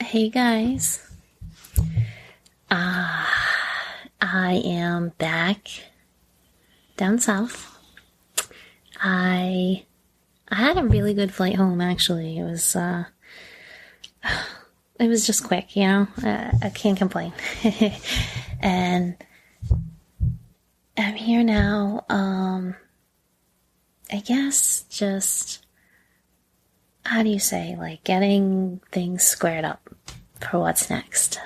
Hey guys. I am back down south. I had a really good flight home actually. It was just quick, you know. I can't complain. And I'm here now. I guess just how do you say, like getting things squared up for what's next.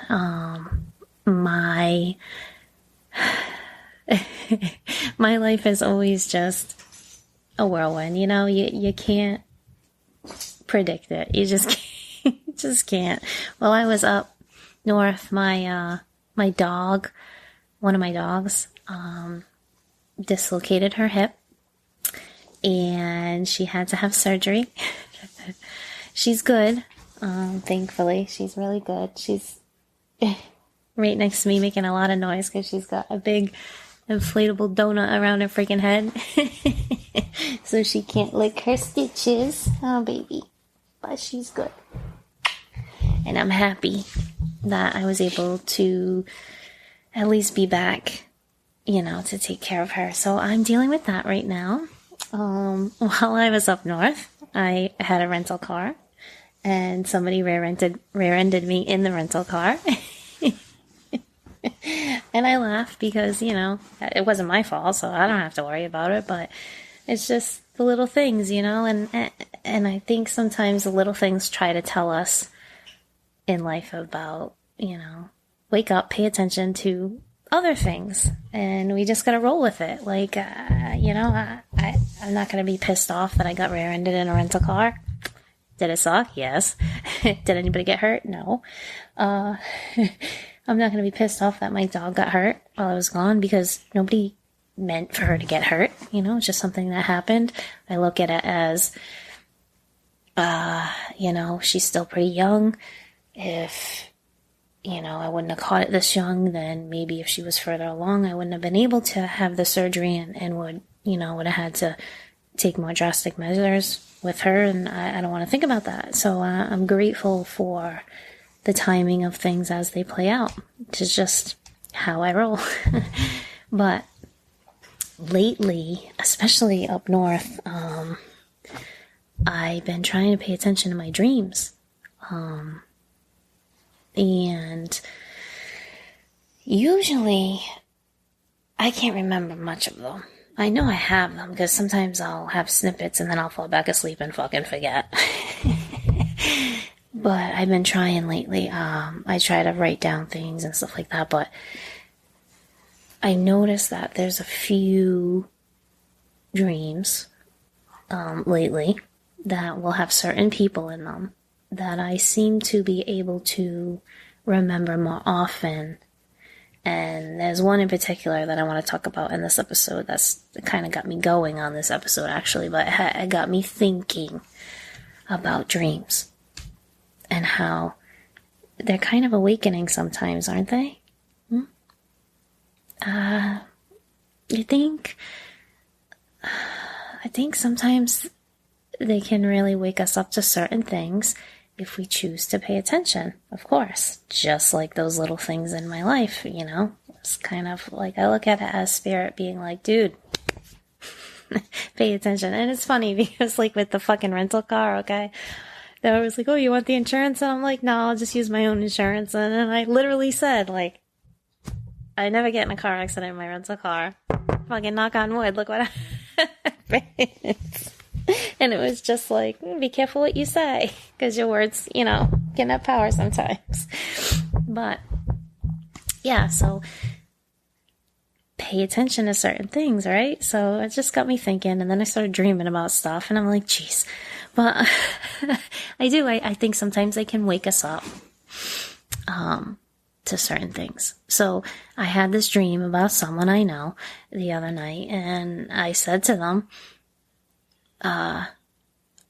My my life is always just a whirlwind, you know. You can't predict it. You just can't, just can't. While I was up north, my dog, one of my dogs, dislocated her hip, and she had to have surgery. She's good. Thankfully, she's really good. She's right next to me making a lot of noise because she's got a big inflatable donut around her freaking head. So she can't lick her stitches. Oh, baby. But she's good. And I'm happy that I was able to at least be back, you know, to take care of her. So I'm dealing with that right now. While I was up north, I had a rental car. And somebody rear-ended me in the rental car. And I laughed because, you know, it wasn't my fault, so I don't have to worry about it. But it's just the little things, you know. And I think sometimes the little things try to tell us in life about, you know, wake up, pay attention to other things. And we just got to roll with it. Like, you know, I'm not going to be pissed off that I got rear-ended in a rental car. Did it suck? Yes. Did anybody get hurt? No. I'm not going to be pissed off that my dog got hurt while I was gone because nobody meant for her to get hurt. You know, it's just something that happened. I look at it as, you know, she's still pretty young. If, you know, I wouldn't have caught it this young, then maybe if she was further along, I wouldn't have been able to have the surgery and would have had to take more drastic measures with her, and I don't want to think about that. So I'm grateful for the timing of things as they play out, which is just how I roll. But lately, especially up north, I've been trying to pay attention to my dreams. And usually I can't remember much of them. I know I have them because sometimes I'll have snippets and then I'll fall back asleep and fucking forget. But I've been trying lately. I try to write down things and stuff like that, but I noticed that there's a few dreams lately that will have certain people in them that I seem to be able to remember more often. And there's one in particular that I want to talk about in this episode that's kind of got me going on this episode, actually. But it got me thinking about dreams and how they're kind of awakening sometimes, aren't they? I think sometimes they can really wake us up to certain things if we choose to pay attention, of course. Just like those little things in my life, you know? It's kind of like, I look at it as spirit being like, dude, pay attention. And it's funny because, like, with the fucking rental car, okay? They was like, oh, you want the insurance? And I'm like, no, I'll just use my own insurance. And then I literally said, like, I never get in a car accident in my rental car. Fucking knock on wood, look what happens. And it was just like, be careful what you say, because your words, you know, can have power sometimes. But, yeah, so pay attention to certain things, right? So it just got me thinking, and then I started dreaming about stuff, and I'm like, jeez. But I think sometimes they can wake us up to certain things. So I had this dream about someone I know the other night, and I said to them,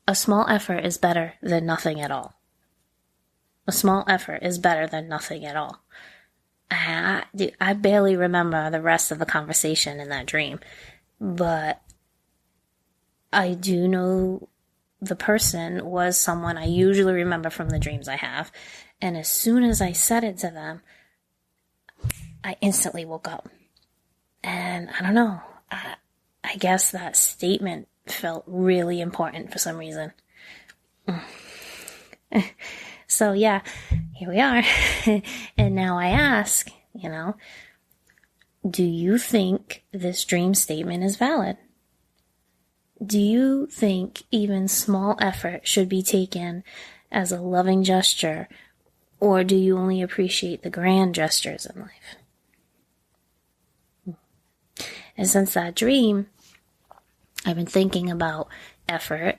a small effort is better than nothing at all. A small effort is better than nothing at all. I barely remember the rest of the conversation in that dream, but I do know the person was someone I usually remember from the dreams I have. And as soon as I said it to them, I instantly woke up. And I don't know, I guess that statement felt really important for some reason. So yeah, here we are. And now I ask, do you think this dream statement is valid? Do you think even small effort should be taken as a loving gesture, or do you only appreciate the grand gestures in life? And since that dream, I've been thinking about effort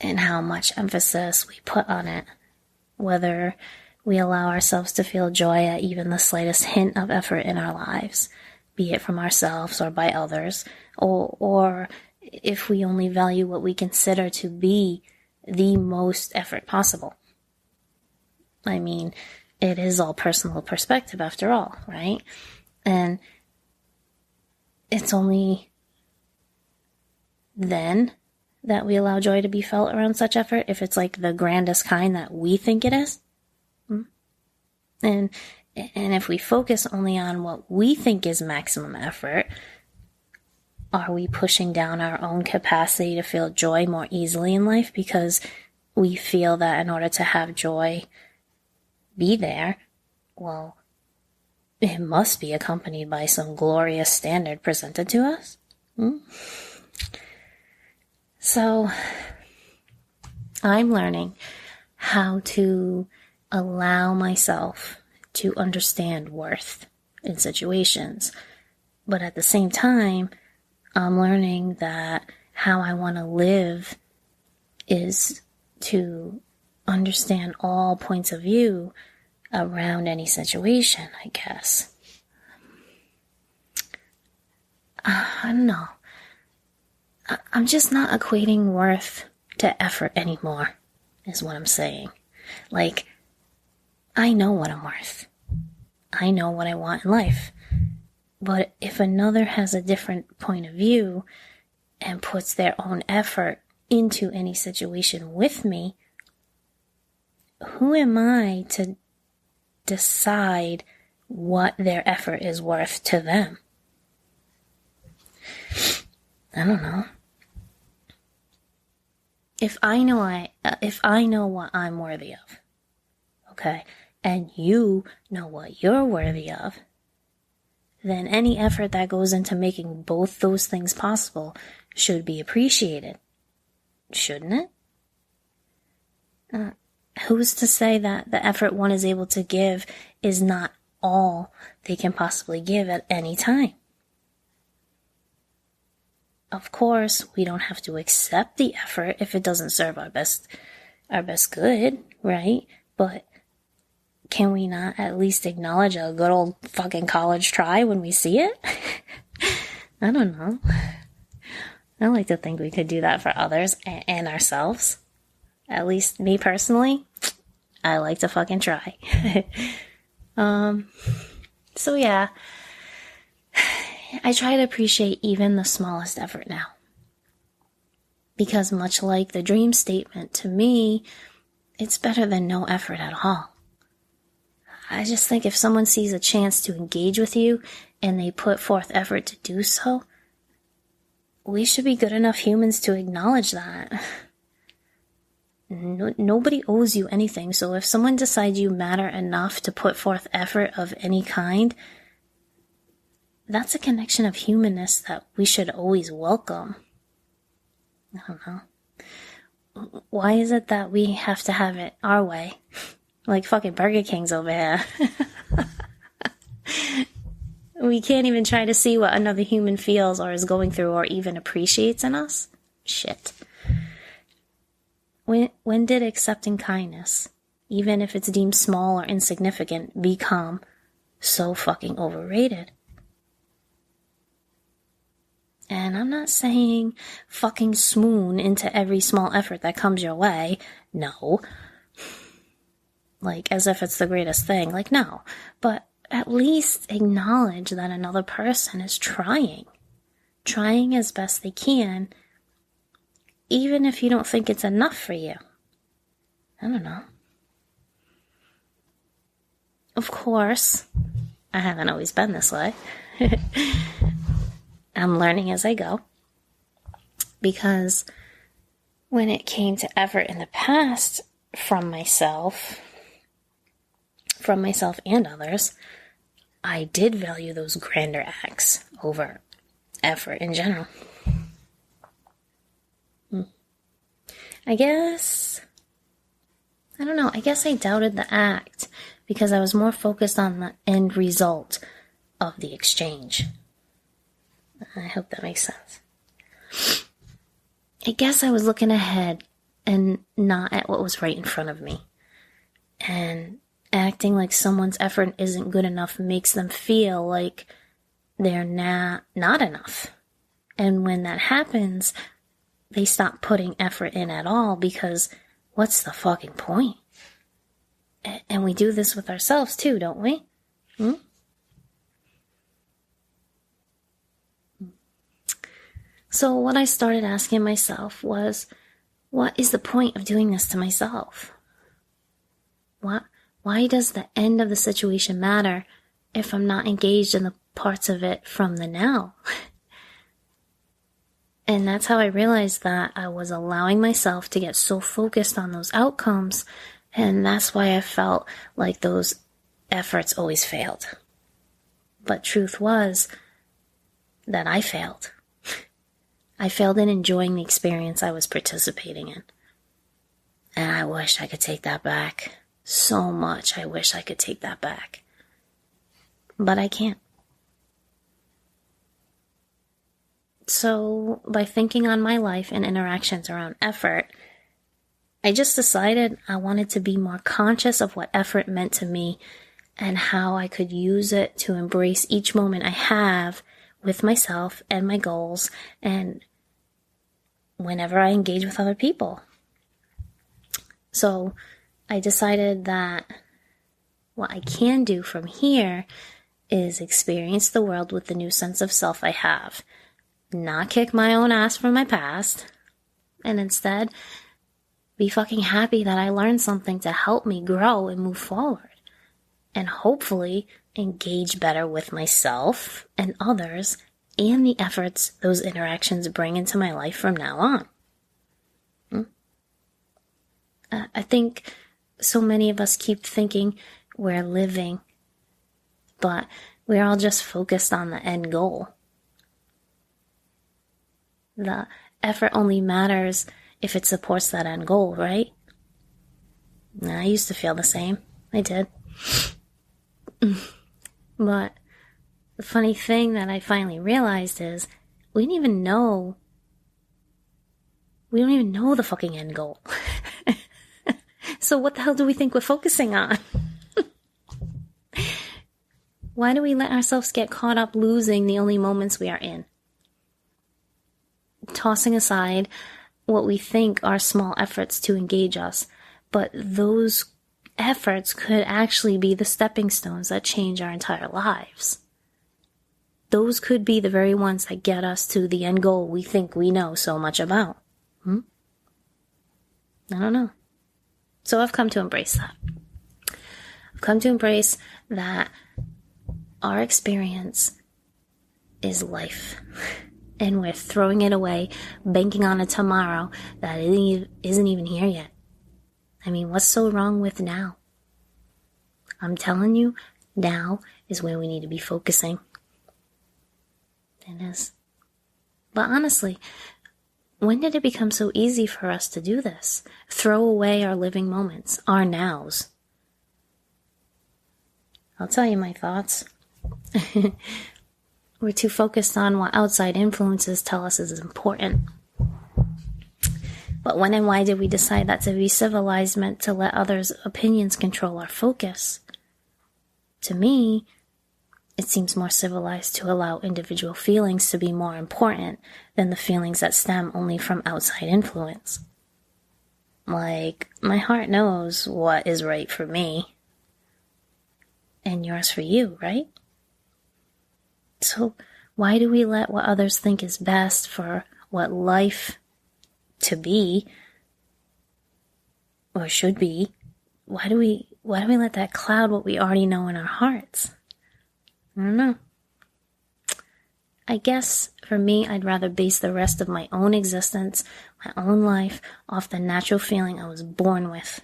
and how much emphasis we put on it, whether we allow ourselves to feel joy at even the slightest hint of effort in our lives, be it from ourselves or by others, or if we only value what we consider to be the most effort possible. I mean, it is all personal perspective after all, right? And it's only then that we allow joy to be felt around such effort if it's like the grandest kind that we think it is. And if we focus only on what we think is maximum effort, are we pushing down our own capacity to feel joy more easily in life because we feel that in order to have joy be there, well, it must be accompanied by some glorious standard presented to us? So, I'm learning how to allow myself to understand worth in situations. But at the same time, I'm learning that how I want to live is to understand all points of view around any situation, I guess. I don't know. I'm just not equating worth to effort anymore, is what I'm saying. Like, I know what I'm worth. I know what I want in life. But if another has a different point of view and puts their own effort into any situation with me, who am I to decide what their effort is worth to them? I don't know. If I know what I'm worthy of, okay, and you know what you're worthy of, then any effort that goes into making both those things possible should be appreciated, shouldn't it? Who's to say that the effort one is able to give is not all they can possibly give at any time? Of course, we don't have to accept the effort if it doesn't serve our best good, right? But can we not at least acknowledge a good old fucking college try when we see it? I don't know. I like to think we could do that for others and ourselves. At least me personally, I like to fucking try. So yeah, I try to appreciate even the smallest effort now. Because much like the dream statement, to me, it's better than no effort at all. I just think if someone sees a chance to engage with you and they put forth effort to do so, we should be good enough humans to acknowledge that. Nobody owes you anything, so if someone decides you matter enough to put forth effort of any kind, that's a connection of humanness that we should always welcome. I don't know. Why is it that we have to have it our way? Like fucking Burger King's over here. We can't even try to see what another human feels or is going through or even appreciates in us? Shit. When did accepting kindness, even if it's deemed small or insignificant, become so fucking overrated? And I'm not saying fucking swoon into every small effort that comes your way. No. Like, as if it's the greatest thing. Like, no. But at least acknowledge that another person is trying as best they can, even if you don't think it's enough for you. I don't know. Of course, I haven't always been this way. I'm learning as I go. Because when it came to effort in the past from myself and others, I did value those grander acts over effort in general. I guess I doubted the act because I was more focused on the end result of the exchange. I hope that makes sense. I guess I was looking ahead and not at what was right in front of me. And acting like someone's effort isn't good enough makes them feel like they're not enough. And when that happens, they stop putting effort in at all because what's the fucking point? And we do this with ourselves too, don't we? So what I started asking myself was, what is the point of doing this to myself? Why does the end of the situation matter if I'm not engaged in the parts of it from the now? And that's how I realized that I was allowing myself to get so focused on those outcomes, and that's why I felt like those efforts always failed. But truth was that I failed. I failed in enjoying the experience I was participating in. And I wish I could take that back. So much I wish I could take that back. But I can't. So, by thinking on my life and interactions around effort, I just decided I wanted to be more conscious of what effort meant to me and how I could use it to embrace each moment I have with myself and my goals and whenever I engage with other people. So, I decided that what I can do from here is experience the world with the new sense of self I have. Not kick my own ass from my past, and instead be fucking happy that I learned something to help me grow and move forward, and hopefully engage better with myself and others and the efforts those interactions bring into my life from now on. I think so many of us keep thinking we're living, but we're all just focused on the end goal. The effort only matters if it supports that end goal, right? I used to feel the same. I did. But the funny thing that I finally realized is we don't even know the fucking end goal. So what the hell do we think we're focusing on? Why do we let ourselves get caught up losing the only moments we are in? Tossing aside what we think are small efforts to engage us, but those efforts could actually be the stepping stones that change our entire lives. Those could be the very ones that get us to the end goal we think we know so much about. I don't know. So I've come to embrace that. I've come to embrace that our experience is life. And we're throwing it away, banking on a tomorrow that isn't even here yet. I mean, what's so wrong with now? I'm telling you, now is where we need to be focusing. It is. But honestly, when did it become so easy for us to do this? Throw away our living moments, our nows. I'll tell you my thoughts. We're too focused on what outside influences tell us is important. But when and why did we decide that to be civilized meant to let others' opinions control our focus? To me, it seems more civilized to allow individual feelings to be more important than the feelings that stem only from outside influence. Like, my heart knows what is right for me, and yours for you, right? So why do we let what others think is best for what life to be or should be, why do we let that cloud what we already know in our hearts? I don't know. I guess for me, I'd rather base the rest of my own existence, my own life, off the natural feeling I was born with,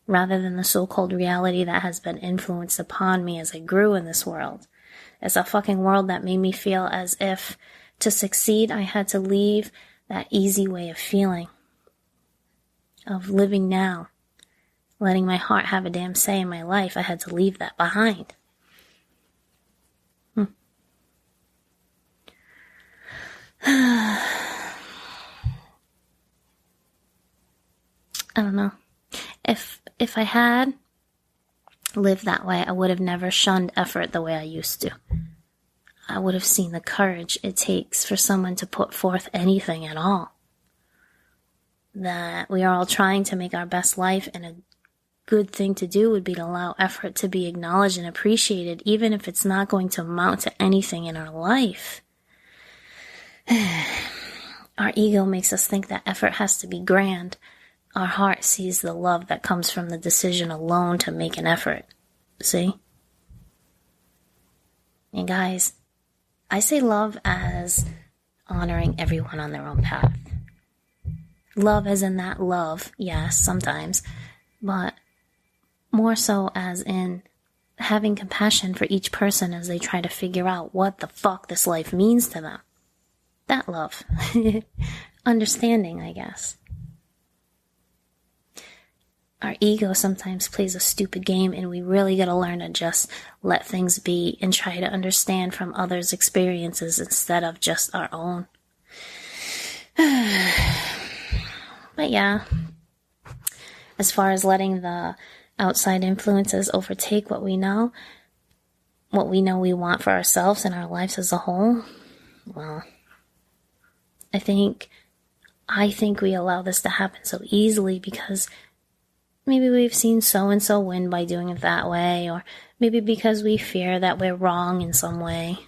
rather than the so-called reality that has been influenced upon me as I grew in this world. It's a fucking world that made me feel as if to succeed I had to leave that easy way of feeling, of living now, letting my heart have a damn say in my life. I had to leave that behind. I don't know. If I had lived that way, I would have never shunned effort the way I used to. I would have seen the courage it takes for someone to put forth anything at all. That we are all trying to make our best life, and a good thing to do would be to allow effort to be acknowledged and appreciated, even if it's not going to amount to anything in our life. Our ego makes us think that effort has to be grand. Our heart sees the love that comes from the decision alone to make an effort. See? And guys, I say love as honoring everyone on their own path. Love as in that love, yes, sometimes, but more so as in having compassion for each person as they try to figure out what the fuck this life means to them. That love. Understanding, I guess. Our ego sometimes plays a stupid game, and we really gotta learn to just let things be and try to understand from others' experiences instead of just our own. But yeah, as far as letting the outside influences overtake what we know we want for ourselves and our lives as a whole, well, I think we allow this to happen so easily because maybe we've seen so-and-so win by doing it that way, or maybe because we fear that we're wrong in some way.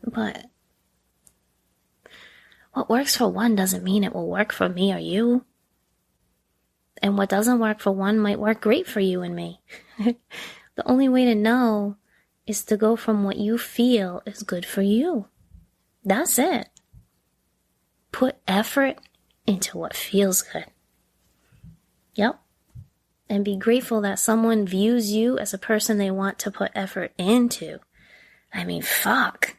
But what works for one doesn't mean it will work for me or you. And what doesn't work for one might work great for you and me. The only way to know is to go from what you feel is good for you. That's it. Put effort into what feels good. Yep. And be grateful that someone views you as a person they want to put effort into. I mean, fuck.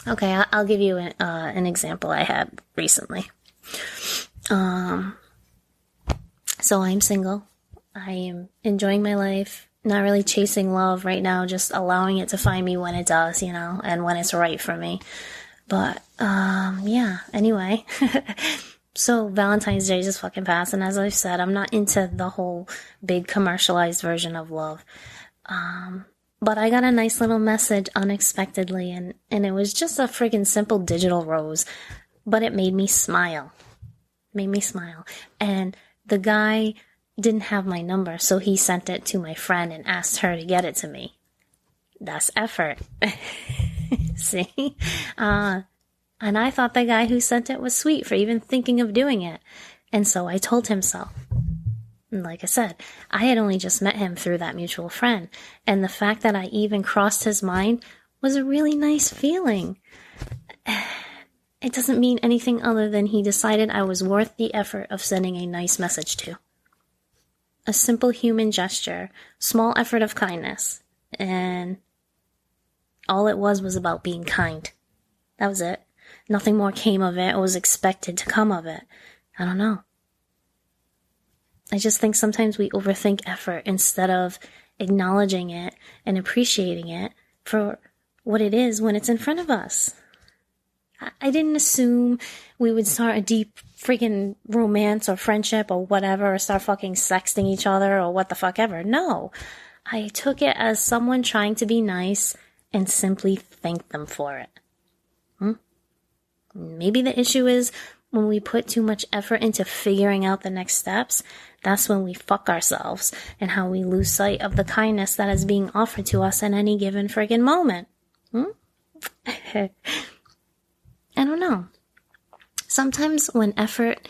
Okay, I'll give you an example I had recently. So I'm single. I am enjoying my life. Not really chasing love right now, just allowing it to find me when it does, and when it's right for me. But, yeah, anyway. So Valentine's Day just fucking passed, and as I've said, I'm not into the whole big commercialized version of love. But I got a nice little message unexpectedly, and it was just a friggin' simple digital rose, but it made me smile. And the guy didn't have my number, so he sent it to my friend and asked her to get it to me. That's effort. See? And I thought the guy who sent it was sweet for even thinking of doing it. And so I told him so. And like I said, I had only just met him through that mutual friend. And the fact that I even crossed his mind was a really nice feeling. It doesn't mean anything other than he decided I was worth the effort of sending a nice message to. A simple human gesture, small effort of kindness. And all it was about being kind. That was it. Nothing more came of it or was expected to come of it. I don't know. I just think sometimes we overthink effort instead of acknowledging it and appreciating it for what it is when it's in front of us. I didn't assume we would start a deep freaking romance or friendship or whatever, or start fucking sexting each other or what the fuck ever. No. I took it as someone trying to be nice and simply thank them for it. Maybe the issue is when we put too much effort into figuring out the next steps, that's when we fuck ourselves and how we lose sight of the kindness that is being offered to us in any given friggin' moment. I don't know. Sometimes when effort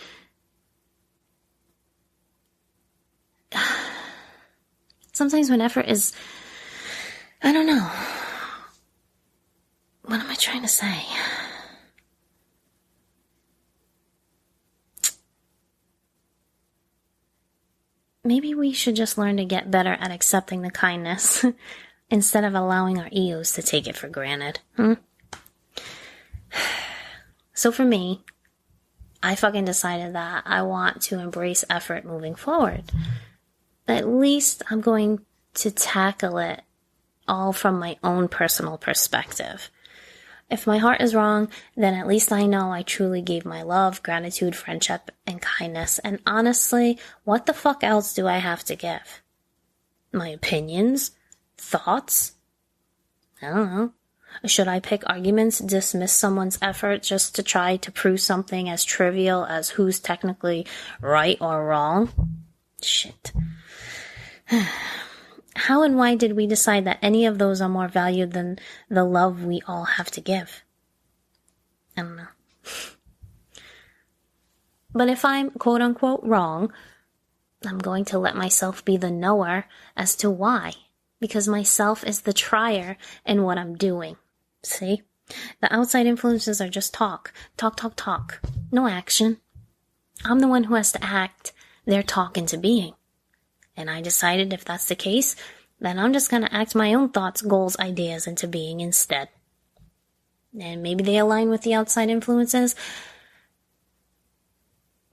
is, I don't know. What am I trying to say? Maybe we should just learn to get better at accepting the kindness instead of allowing our egos to take it for granted. So for me, I fucking decided that I want to embrace effort moving forward. At least I'm going to tackle it all from my own personal perspective. If my heart is wrong, then at least I know I truly gave my love, gratitude, friendship, and kindness. And honestly, what the fuck else do I have to give? My opinions? Thoughts? I don't know. Should I pick arguments, dismiss someone's effort just to try to prove something as trivial as who's technically right or wrong? Shit. How and why did we decide that any of those are more valued than the love we all have to give? I don't know. But if I'm quote unquote wrong, I'm going to let myself be the knower as to why. Because myself is the trier in what I'm doing. See? The outside influences are just talk. Talk, talk, talk. No action. I'm the one who has to act their talk into being. And I decided if that's the case, then I'm just going to act my own thoughts, goals, ideas into being instead. And maybe they align with the outside influences.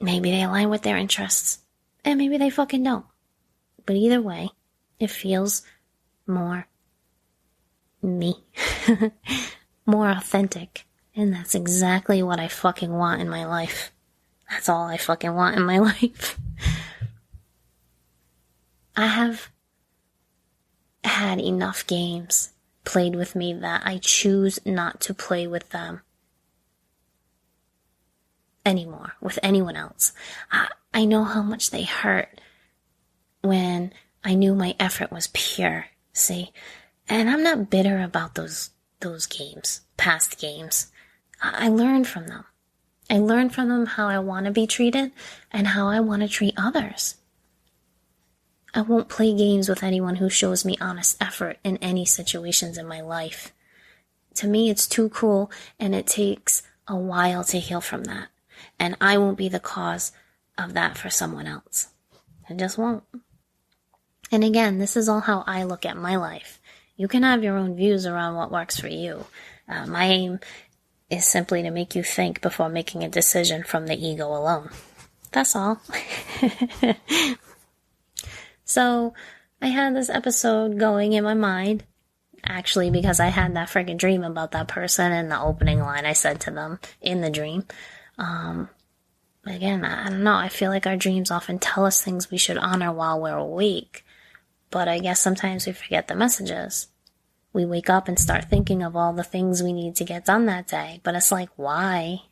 Maybe they align with their interests. And maybe they fucking don't. But either way, it feels more me. More authentic. And that's exactly what I fucking want in my life. That's all I fucking want in my life. I have had enough games played with me that I choose not to play with them anymore, with anyone else. I know how much they hurt when I knew my effort was pure, see? And I'm not bitter about those games, past games. I learned from them. I learned from them how I want to be treated and how I want to treat others. I won't play games with anyone who shows me honest effort in any situations in my life. To me, it's too cruel, and it takes a while to heal from that. And I won't be the cause of that for someone else. I just won't. And again, this is all how I look at my life. You can have your own views around what works for you. My aim is simply to make you think before making a decision from the ego alone. That's all. So, I had this episode going in my mind, actually because I had that friggin' dream about that person and the opening line I said to them in the dream. Again, I don't know, I feel like our dreams often tell us things we should honor while we're awake, but I guess sometimes we forget the messages. We wake up and start thinking of all the things we need to get done that day, but it's like, why?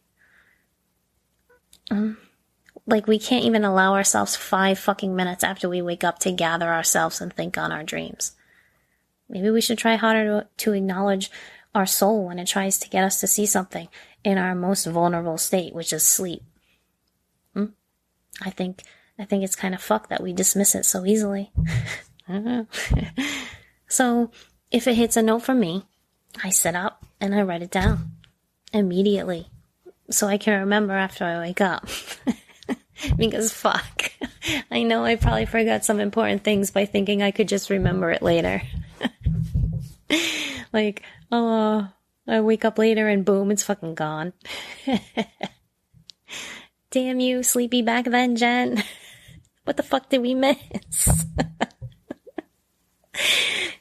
Like, we can't even allow ourselves 5 fucking minutes after we wake up to gather ourselves and think on our dreams. Maybe we should try harder to acknowledge our soul when it tries to get us to see something in our most vulnerable state, which is sleep. I think it's kind of fucked that we dismiss it so easily. I don't know. So, if it hits a note from me, I sit up and I write it down immediately so I can remember after I wake up. Because fuck, I know I probably forgot some important things by thinking I could just remember it later. Like, oh, I wake up later and boom, it's fucking gone. Damn you, sleepy back then, Jen. What the fuck did we miss?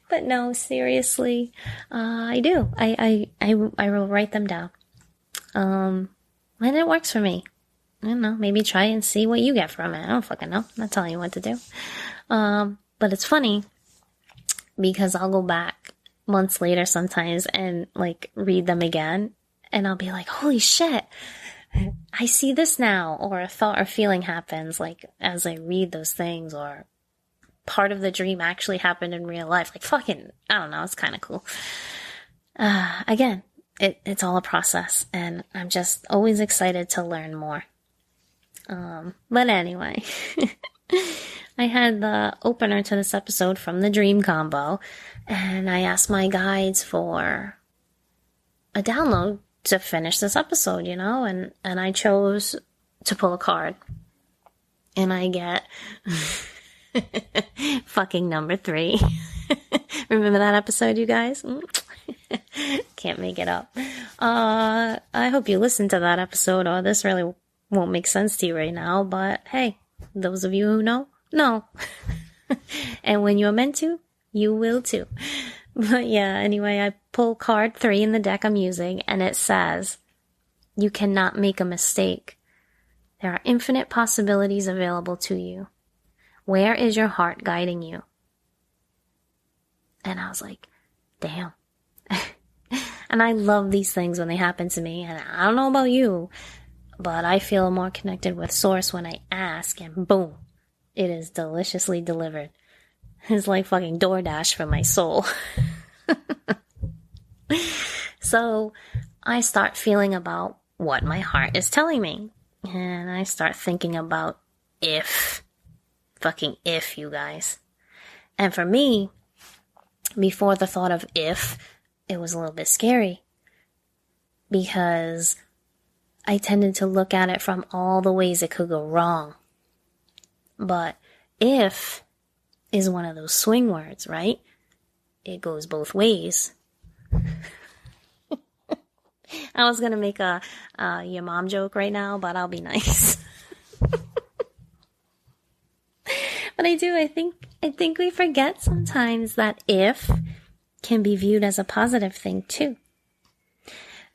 But no, seriously, I do. I will write them down. And it works for me. I don't know, maybe try and see what you get from it. I don't fucking know. I'm not telling you what to do. But it's funny because I'll go back months later sometimes and like read them again and I'll be like, holy shit, I see this now. Or a thought or feeling happens like as I read those things, or part of the dream actually happened in real life. Like fucking, I don't know, it's kind of cool. Again, it's all a process, and I'm just always excited to learn more. But anyway, I had the opener to this episode from the Dream Combo, and I asked my guides for a download to finish this episode, and I chose to pull a card. And I get fucking number 3. Remember that episode, you guys? Can't make it up. I hope you listened to that episode, or this really won't make sense to you right now, but hey, those of you who know. And when you're meant to, you will too. But yeah, anyway, I pull card 3 in the deck I'm using, and it says, you cannot make a mistake. There are infinite possibilities available to you. Where is your heart guiding you? And I was like, damn. And I love these things when they happen to me, and I don't know about you, but I feel more connected with Source when I ask, and boom, it is deliciously delivered. It's like fucking DoorDash for my soul. So I start feeling about what my heart is telling me. And I start thinking about if. Fucking if, you guys. And for me, before the thought of if, it was a little bit scary. Because I tended to look at it from all the ways it could go wrong. But if is one of those swing words, right? It goes both ways. I was gonna make a your mom joke right now, but I'll be nice. But I think we forget sometimes that if can be viewed as a positive thing too.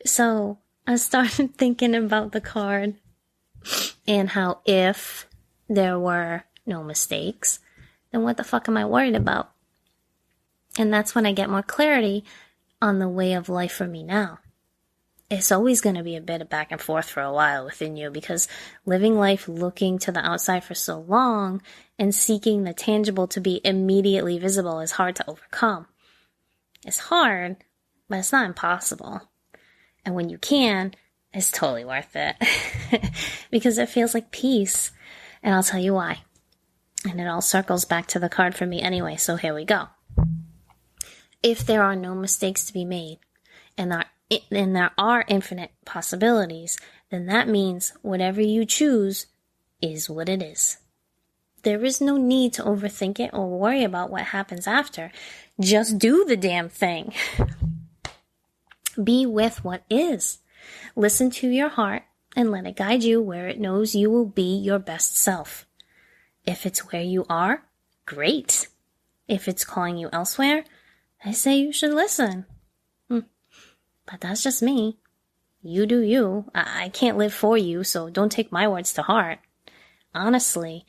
So I started thinking about the card and how if there were no mistakes, then what the fuck am I worried about? And that's when I get more clarity on the way of life for me now. It's always going to be a bit of back and forth for a while within you, because living life looking to the outside for so long and seeking the tangible to be immediately visible is hard to overcome. It's hard, but it's not impossible. And when you can, it's totally worth it. Because it feels like peace. And I'll tell you why. And it all circles back to the card for me anyway, so here we go. If there are no mistakes to be made, and there are infinite possibilities, then that means whatever you choose is what it is. There is no need to overthink it or worry about what happens after. Just do the damn thing. Be with what is. Listen to your heart and let it guide you where it knows you will be your best self. If it's where you are, great. If it's calling you elsewhere, I say you should listen. But that's just me. You do you. I can't live for you, so don't take my words to heart. Honestly,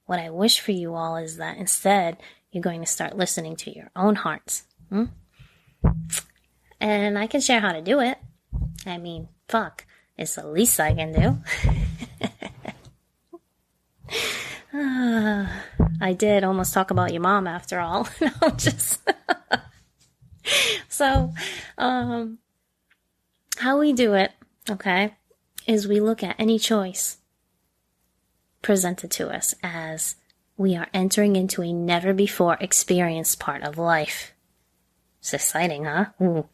what I wish for you all is that instead, you're going to start listening to your own hearts. And I can share how to do it. I mean, fuck. It's the least I can do. I did almost talk about your mom after all. No, just... So, how we do it, okay, is we look at any choice presented to us as we are entering into a never-before experienced part of life. It's exciting, huh? Ooh.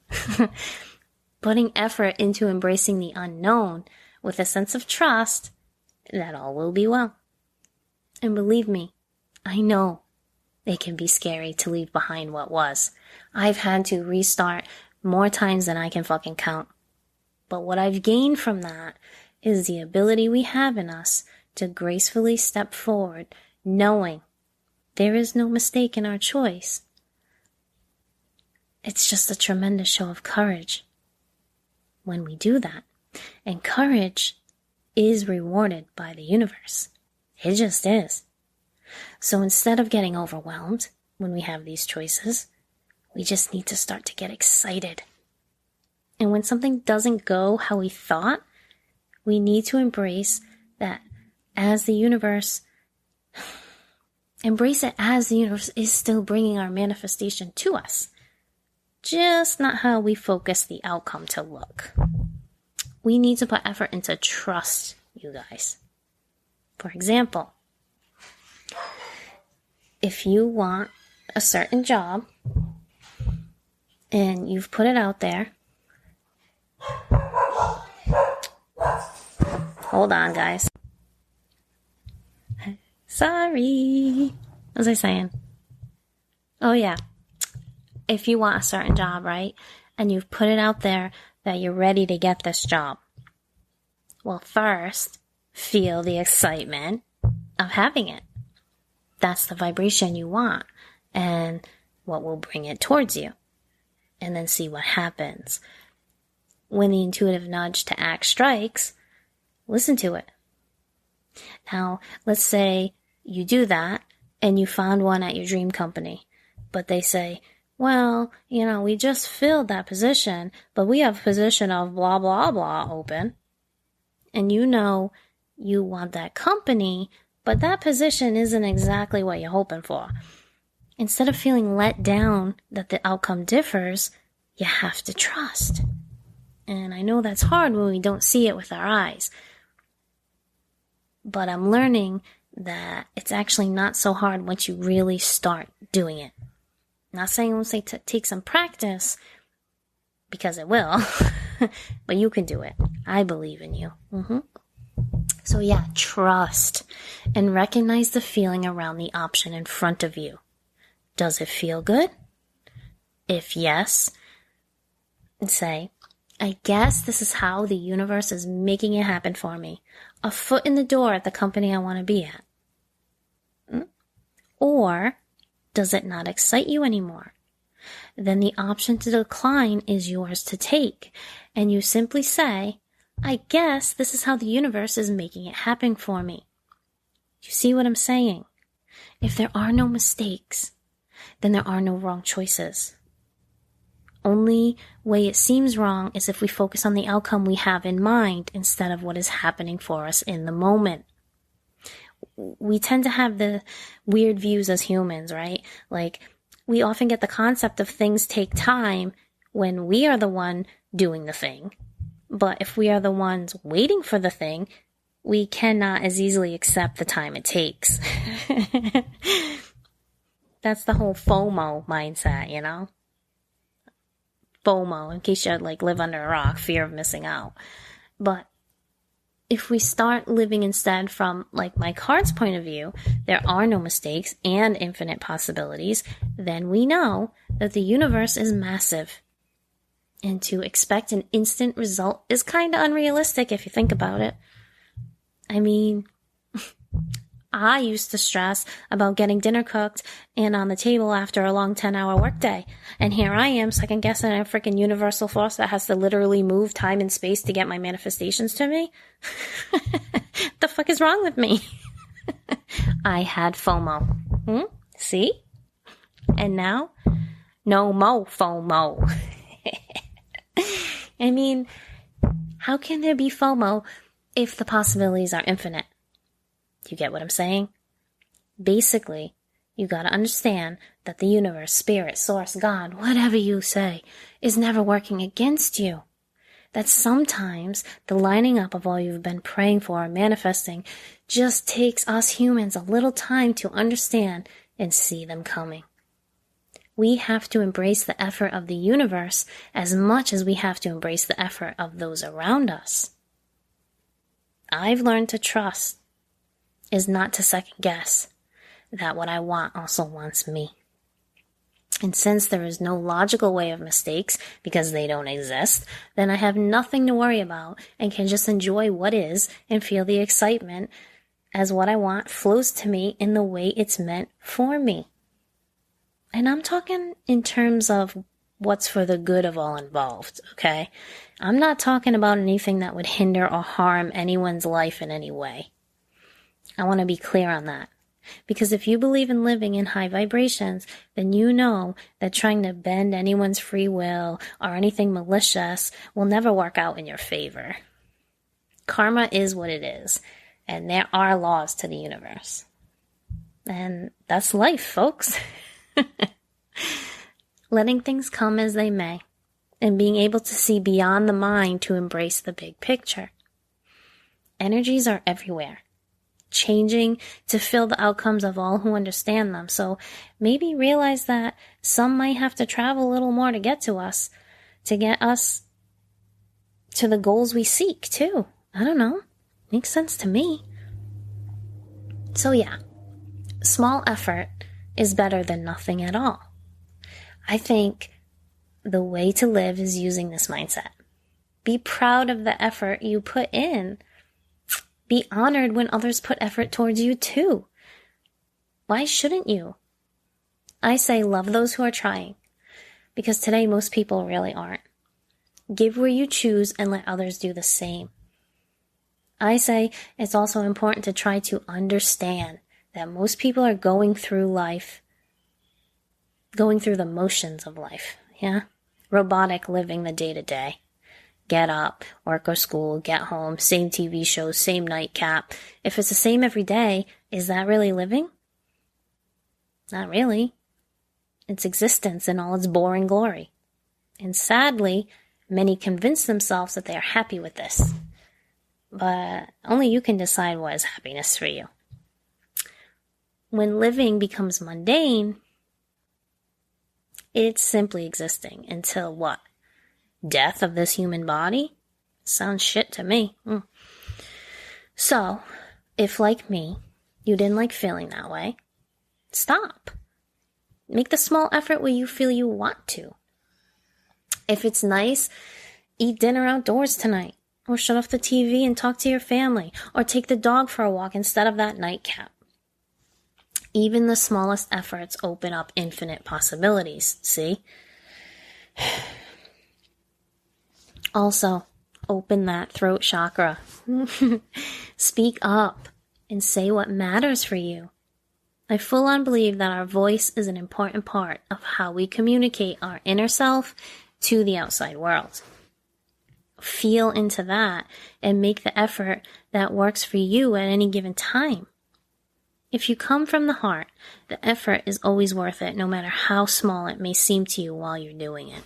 Putting effort into embracing the unknown with a sense of trust that all will be well. And believe me, I know it can be scary to leave behind what was. I've had to restart more times than I can fucking count. But what I've gained from that is the ability we have in us to gracefully step forward, knowing there is no mistake in our choice. It's just a tremendous show of courage when we do that. And courage is rewarded by the universe. It just is. So instead of getting overwhelmed when we have these choices, we just need to start to get excited. And when something doesn't go how we thought, we need to embrace that as the universe, embrace it as the universe is still bringing our manifestation to us. just not how we focus the outcome to look. We need to put effort into trust, you guys. For example, if you want a certain job and you've put it out there, hold on, guys. Sorry. What was I saying? Oh, yeah. If you want a certain job, right, and you've put it out there that you're ready to get this job, well, first, feel the excitement of having it. That's the vibration you want and what will bring it towards you. And then see what happens. When the intuitive nudge to act strikes, listen to it. Now, let's say you do that and you found one at your dream company, but they say, well, we just filled that position, but we have a position of blah, blah, blah open. And you want that company, but that position isn't exactly what you're hoping for. Instead of feeling let down that the outcome differs, you have to trust. And I know that's hard when we don't see it with our eyes. But I'm learning that it's actually not so hard once you really start doing it. Not saying it will take some practice, because it will, but you can do it. I believe in you. So yeah, trust and recognize the feeling around the option in front of you. Does it feel good? If yes, say, I guess this is how the universe is making it happen for me. A foot in the door at the company I want to be at. Or does it not excite you anymore? Then the option to decline is yours to take. And you simply say, I guess this is how the universe is making it happen for me. You see what I'm saying? If there are no mistakes, then there are no wrong choices. Only way it seems wrong is if we focus on the outcome we have in mind instead of what is happening for us in the moment. We tend to have the weird views as humans, right? Like, we often get the concept of things take time when we are the one doing the thing. But if we are the ones waiting for the thing, we cannot as easily accept the time it takes. That's the whole FOMO mindset, FOMO, in case you live under a rock, fear of missing out. But if we start living instead from my card's point of view, there are no mistakes and infinite possibilities, then we know that the universe is massive. And to expect an instant result is kind of unrealistic if you think about it. I mean, I used to stress about getting dinner cooked and on the table after a long 10-hour workday. And here I am second guessing a freaking universal force that has to literally move time and space to get my manifestations to me. The fuck is wrong with me? I had FOMO. See? And now, no mo FOMO. I mean, how can there be FOMO if the possibilities are infinite? You get what I'm saying? Basically, you gotta understand that the universe, spirit, source, God, whatever you say, is never working against you. That sometimes the lining up of all you've been praying for and manifesting just takes us humans a little time to understand and see them coming. We have to embrace the effort of the universe as much as we have to embrace the effort of those around us. I've learned to trust is not to second guess that what I want also wants me. And since there is no logical way of mistakes because they don't exist, then I have nothing to worry about and can just enjoy what is and feel the excitement as what I want flows to me in the way it's meant for me. And I'm talking in terms of what's for the good of all involved, okay? I'm not talking about anything that would hinder or harm anyone's life in any way. I want to be clear on that. Because if you believe in living in high vibrations, then you know that trying to bend anyone's free will or anything malicious will never work out in your favor. Karma is what it is, and there are laws to the universe. And that's life, folks. letting things come as they may, and being able to see beyond the mind to embrace the big picture. Energies are everywhere, changing to fill the outcomes of all who understand them. So maybe realize that some might have to travel a little more to get to us, to get us to the goals we seek too. I don't know. Makes sense to me. So yeah, small effort is better than nothing at all. I think the way to live is using this mindset. Be proud of the effort you put in. Be honored when others put effort towards you too. Why shouldn't you? I say love those who are trying, because today most people really aren't. Give where you choose and let others do the same. I say it's also important to try to understand that most people are going through life, going through the motions of life, yeah? Robotic living the day-to-day. Get up, work or school, get home, same TV shows, same nightcap. If it's the same every day, is that really living? Not really. It's existence in all its boring glory. And sadly, many convince themselves that they are happy with this. But only you can decide what is happiness for you. When living becomes mundane, it's simply existing until what? Death of this human body? Sounds shit to me. So, if like me, you didn't like feeling that way, stop. Make the small effort where you feel you want to. If it's nice, eat dinner outdoors tonight, or shut off the TV and talk to your family, or take the dog for a walk instead of that nightcap. Even the smallest efforts open up infinite possibilities, see? Also, open that throat chakra. Speak up and say what matters for you. I full on believe that our voice is an important part of how we communicate our inner self to the outside world. Feel into that and make the effort that works for you at any given time. If you come from the heart, the effort is always worth it, no matter how small it may seem to you while you're doing it.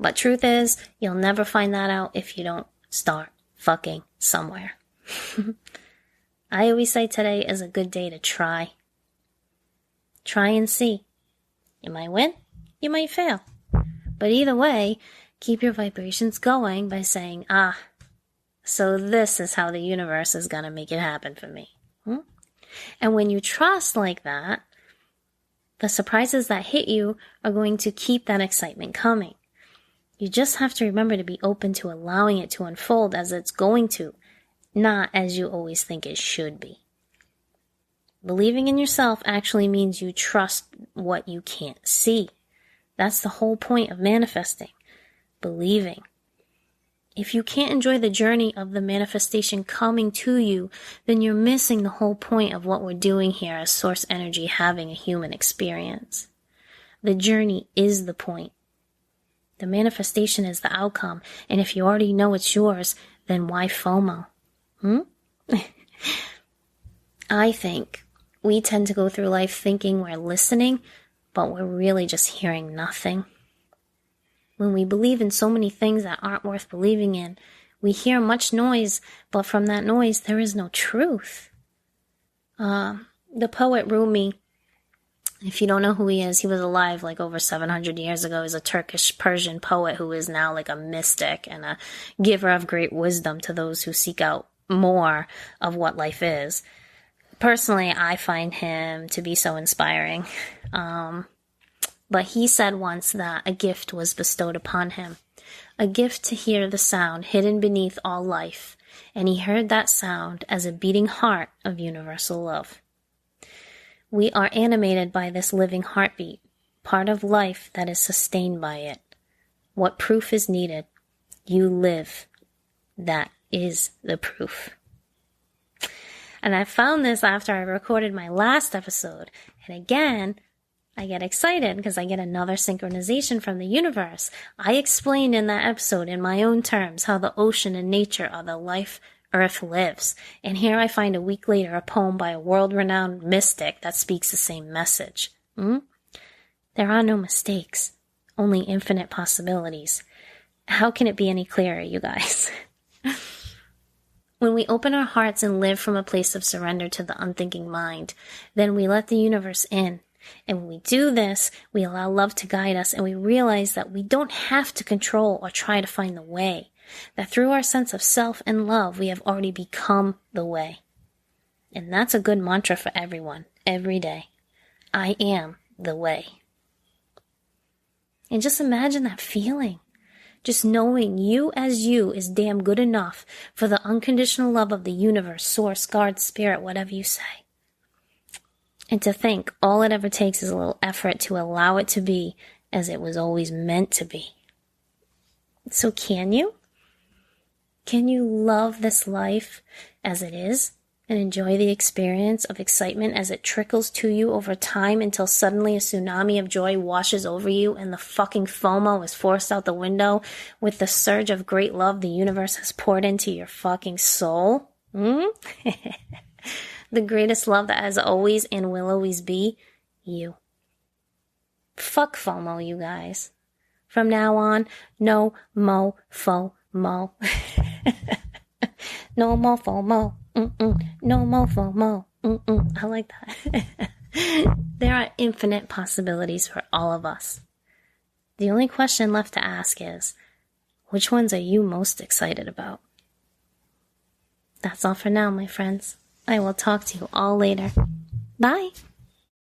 But truth is, you'll never find that out if you don't start fucking somewhere. I always say today is a good day to try. Try and see. You might win, you might fail. But either way, keep your vibrations going by saying, so this is how the universe is going to make it happen for me. And when you trust like that, the surprises that hit you are going to keep that excitement coming. You just have to remember to be open to allowing it to unfold as it's going to, not as you always think it should be. Believing in yourself actually means you trust what you can't see. That's the whole point of manifesting. Believing. If you can't enjoy the journey of the manifestation coming to you, then you're missing the whole point of what we're doing here as source energy having a human experience. The journey is the point. The manifestation is the outcome, and if you already know it's yours, then why FOMO? I think we tend to go through life thinking we're listening, but we're really just hearing nothing. When we believe in so many things that aren't worth believing in, we hear much noise, but from that noise, there is no truth. The poet Rumi, if you don't know who he is, he was alive like over 700 years ago. He's a Turkish Persian poet who is now like a mystic and a giver of great wisdom to those who seek out more of what life is. Personally, I find him to be so inspiring. But he said once that a gift was bestowed upon him, a gift to hear the sound hidden beneath all life, and he heard that sound as a beating heart of universal love. We are animated by this living heartbeat, part of life that is sustained by it. What proof is needed? You live. That is the proof. And I found this after I recorded my last episode, and again, I get excited because I get another synchronization from the universe. I explained in that episode in my own terms how the ocean and nature are the life Earth lives. And here I find a week later a poem by a world-renowned mystic that speaks the same message. There are no mistakes, only infinite possibilities. How can it be any clearer, you guys? When we open our hearts and live from a place of surrender to the unthinking mind, then we let the universe in. And when we do this, we allow love to guide us, and we realize that we don't have to control or try to find the way. That through our sense of self and love, we have already become the way. And that's a good mantra for everyone, every day. I am the way. And just imagine that feeling. Just knowing you as you is damn good enough for the unconditional love of the universe, source, God, spirit, whatever you say. And to think all it ever takes is a little effort to allow it to be as it was always meant to be. So can you? Can you love this life as it is and enjoy the experience of excitement as it trickles to you over time until suddenly a tsunami of joy washes over you and the fucking FOMO is forced out the window with the surge of great love the universe has poured into your fucking soul? The greatest love that has always and will always be you. Fuck FOMO, you guys. From now on, no mo FOMO. No more FOMO. No more FOMO. I like that. There are infinite possibilities for all of us. The only question left to ask is, which ones are you most excited about? That's all for now, my friends. I will talk to you all later. Bye.